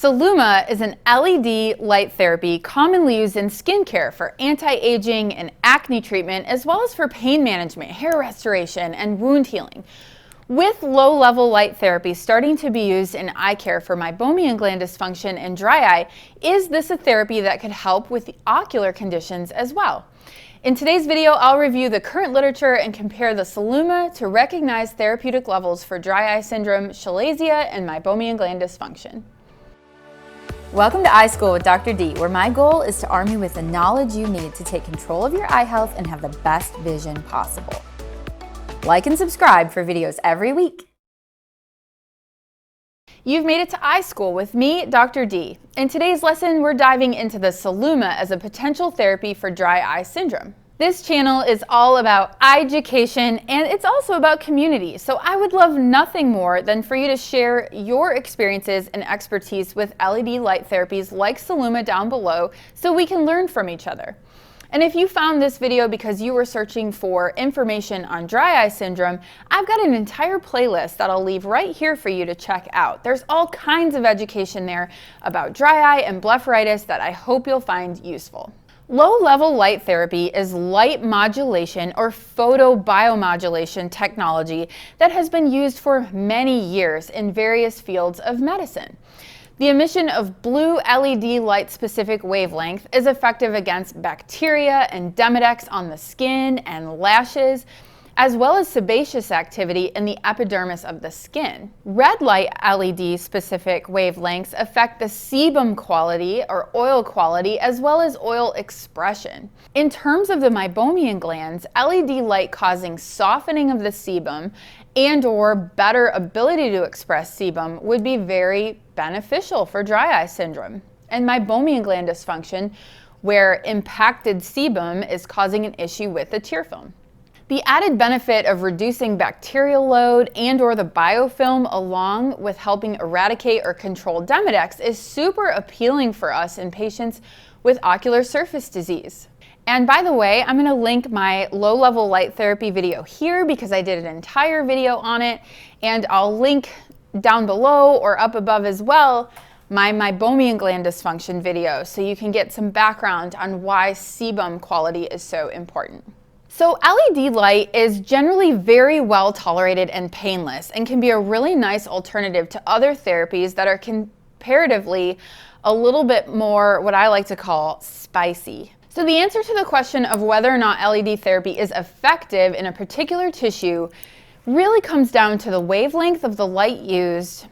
Celluma is an LED light therapy commonly used in skincare for anti-aging and acne treatment, as well as for pain management, hair restoration, and wound healing. With low-level light therapy starting to be used in eye care for meibomian gland dysfunction and dry eye, is this a therapy that could help with the ocular conditions as well? In today's video, I'll review the current literature and compare the Celluma to recognize therapeutic levels for dry eye syndrome, chalazion, and meibomian gland dysfunction. Welcome to Eye School with Dr. D, where my goal is to arm you with the knowledge you need to take control of your eye health and have the best vision possible. Like and subscribe for videos every week. You've made it to Eye School with me, Dr. D. In today's lesson, we're diving into the Celluma as a potential therapy for dry eye syndrome. This channel is all about eye education, and it's also about community. So I would love nothing more than for you to share your experiences and expertise with LED light therapies like Celluma down below so we can learn from each other. And if you found this video because you were searching for information on dry eye syndrome, I've got an entire playlist that I'll leave right here for you to check out. There's all kinds of education there about dry eye and blepharitis that I hope you'll find useful. Low-level light therapy is light modulation or photobiomodulation technology that has been used for many years in various fields of medicine. The emission of blue LED light-specific wavelength is effective against bacteria and Demodex on the skin and lashes, as well as sebaceous activity in the epidermis of the skin. Red light LED-specific wavelengths affect the sebum quality or oil quality, as well as oil expression. In terms of the meibomian glands, LED light causing softening of the sebum and/or better ability to express sebum would be very beneficial for dry eye syndrome and meibomian gland dysfunction, where impacted sebum is causing an issue with the tear film. The added benefit of reducing bacterial load and/or the biofilm, along with helping eradicate or control Demodex, is super appealing for us in patients with ocular surface disease. And by the way, I'm going to link my low-level light therapy video here because I did an entire video on it, and I'll link down below or up above as well my meibomian gland dysfunction video so you can get some background on why sebum quality is so important. So LED light is generally very well tolerated and painless and can be a really nice alternative to other therapies that are comparatively a little bit more what I like to call spicy. So the answer to the question of whether or not LED therapy is effective in a particular tissue really comes down to the wavelength of the light used,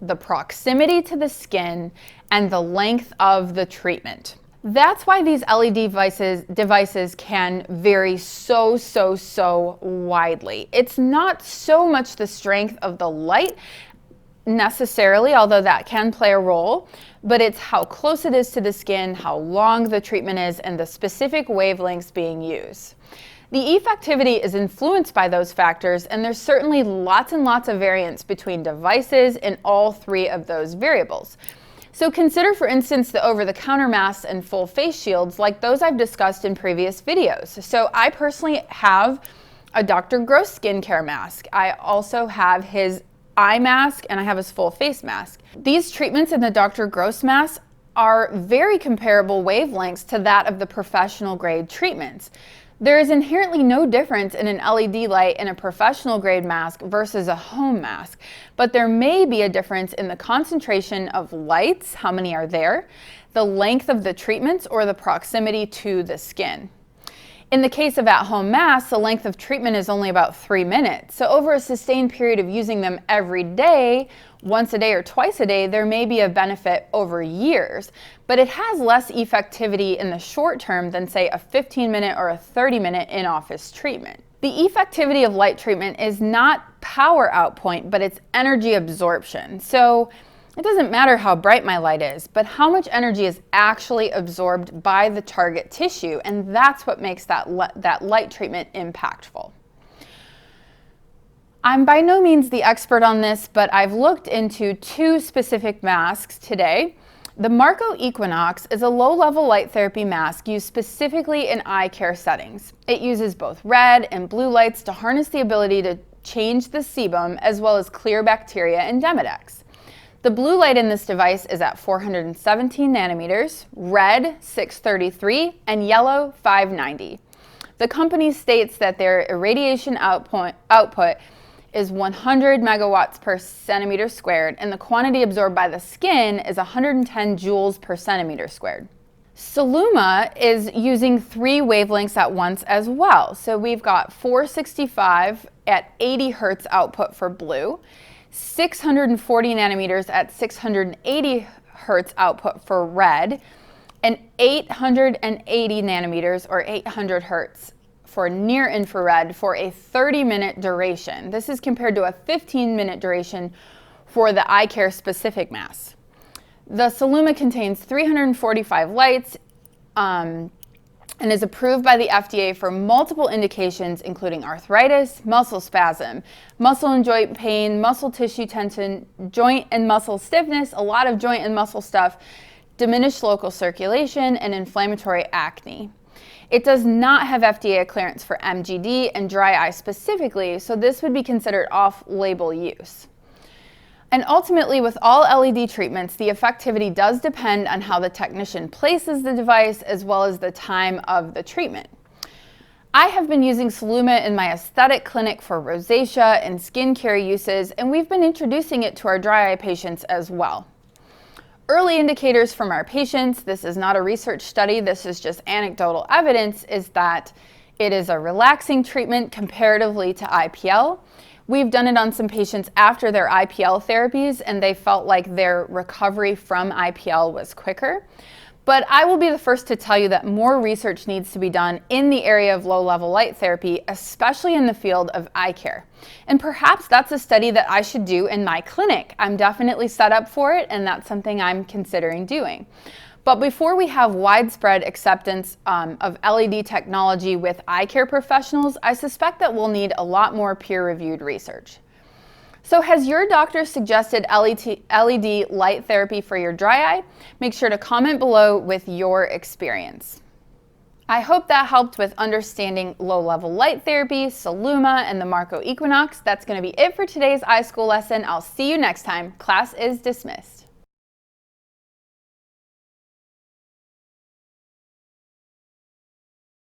the proximity to the skin, and the length of the treatment. That's why these LED devices can vary so widely. It's not so much the strength of the light necessarily, although that can play a role, but it's how close it is to the skin, how long the treatment is, and the specific wavelengths being used. The effectivity is influenced by those factors, and there's certainly lots and lots of variance between devices in all three of those variables. So consider, for instance, the over-the-counter masks and full face shields like those I've discussed in previous videos. So I personally have a Dr. Gross skincare mask. I also have his eye mask, and I have his full face mask. These treatments in the Dr. Gross mask are very comparable wavelengths to that of the professional grade treatments. There is inherently no difference in an LED light in a professional grade mask versus a home mask, but there may be a difference in the concentration of lights, how many are there, the length of the treatments, or the proximity to the skin. In the case of at-home masks, the length of treatment is only about 3 minutes. So over a sustained period of using them every day, once a day or twice a day, there may be a benefit over years, but it has less effectivity in the short term than, say, a 15-minute or a 30-minute in-office treatment. The effectivity of light treatment is not power output, but it's energy absorption. So it doesn't matter how bright my light is, but how much energy is actually absorbed by the target tissue, and that's what makes that light treatment impactful. I'm by no means the expert on this, but I've looked into two specific masks today. The Marco Equinox is a low-level light therapy mask used specifically in eye care settings. It uses both red and blue lights to harness the ability to change the sebum as well as clear bacteria and Demodex. The blue light in this device is at 417 nanometers, red 633, and yellow 590. The company states that their irradiation output is 100 megawatts per centimeter squared, and the quantity absorbed by the skin is 110 joules per centimeter squared. Celluma is using 3 wavelengths at once as well. So we've got 465 at 80 hertz output for blue, 640 nanometers at 680 hertz output for red, and 880 nanometers or 800 hertz for near infrared for a 30-minute duration. This is compared to a 15-minute duration for the eye care specific mask. The Celluma contains 345 lights and is approved by the FDA for multiple indications, including arthritis, muscle spasm, muscle and joint pain, muscle tissue tension, joint and muscle stiffness, a lot of joint and muscle stuff, diminished local circulation, and inflammatory acne. It does not have FDA clearance for MGD and dry eye specifically, so this would be considered off-label use. And ultimately, with all LED treatments, the effectivity does depend on how the technician places the device as well as the time of the treatment. I have been using Celluma in my aesthetic clinic for rosacea and skincare uses, and we've been introducing it to our dry eye patients as well. Early indicators from our patients, this is not a research study, this is just anecdotal evidence, is that it is a relaxing treatment comparatively to IPL. We've done it on some patients after their IPL therapies, and they felt like their recovery from IPL was quicker. But I will be the first to tell you that more research needs to be done in the area of low-level light therapy, especially in the field of eye care. And perhaps that's a study that I should do in my clinic. I'm definitely set up for it, and that's something I'm considering doing. But before we have widespread acceptance of LED technology with eye care professionals, I suspect that we'll need a lot more peer-reviewed research. So has your doctor suggested LED light therapy for your dry eye? Make sure to comment below with your experience. I hope that helped with understanding low-level light therapy, Celluma, and the Marco Equinox. That's going to be it for today's iSchool lesson. I'll see you next time. Class is dismissed.